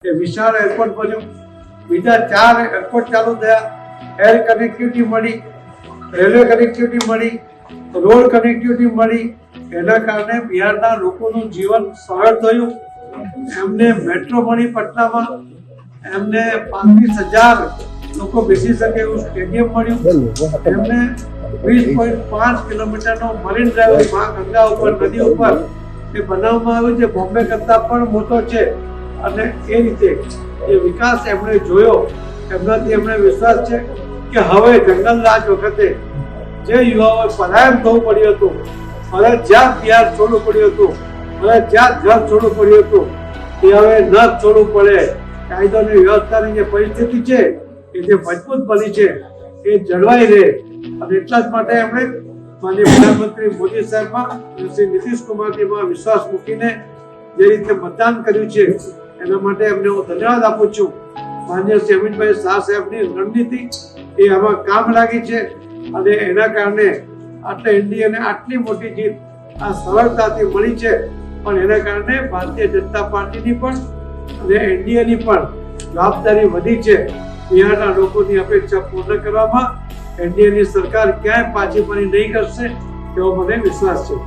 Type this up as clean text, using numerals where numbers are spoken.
એ વિશાળ એરપોર્ટ બન્યું, બીજા 4 એરપોર્ટ ચાલુ થયા, એર કનેક્ટિવિટી મળી, રેલવે કનેક્ટિવિટી મળી, રોડ કનેક્ટિવિટી મળી. એના કારણે બિહારના લોકોનું જીવન સરળ થયું. એમને મેટ્રો મળી પટનામાં, એમને 35,000 લોકો બેસી શકે એવું સ્ટેડિયમ મળ્યું, એમને 20.5 કિલોમીટરનો મરીન ડ્રાઈવ ગંગા ઉપર નદી ઉપર એ બનાવવામાં આવ્યું છે, બોમ્બે કરતાં પણ મોટો છે. અને એ રીતે એ વિકાસ એમણે જોયો, એમનાથી એમને વિશ્વાસ છે કે હવે જંગલ રાજ વખતે જે યુવાઓએ પલાયન થવું પડ્યું હતું, ફરજિયાત બિહાર છોડવું પડ્યું હતું, ફરજિયાત ઘર છોડવું પડ્યું હતું, એ હવે ન છોડવું પડે. કાયદો અને વ્યવસ્થાની જે પરિસ્થિતિ છે એ જે મજબૂત બની છે એ જળવાઈ રહે. અને એટલા જ માટે એમણે માનનીય પ્રધાનમંત્રી મોદી સાહેબમાં, શ્રી નીતિશ કુમારજીમાં વિશ્વાસ મૂકીને જે રીતે મતદાન કર્યું છે એના માટે એમને હું ધન્યવાદ આપું છું. માનનીય શ્રી અમિતભાઈ શાહ સાહેબની રણનીતિ એ આમાં કામ લાગી છે અને એના કારણે આટલા ઇન્ડિયાને આટલી મોટી જીત આ સરળતાથી મળી છે. પણ એના કારણે ભારતીય જનતા પાર્ટીની પણ અને એનડીએની પણ જવાબદારી વધી છે. બિહારના લોકોની અપેક્ષા પૂર્ણ કરવામાં એનડીએની સરકાર ક્યાંય પાછી ફરી નહીં કરશે એવો મને વિશ્વાસ છે.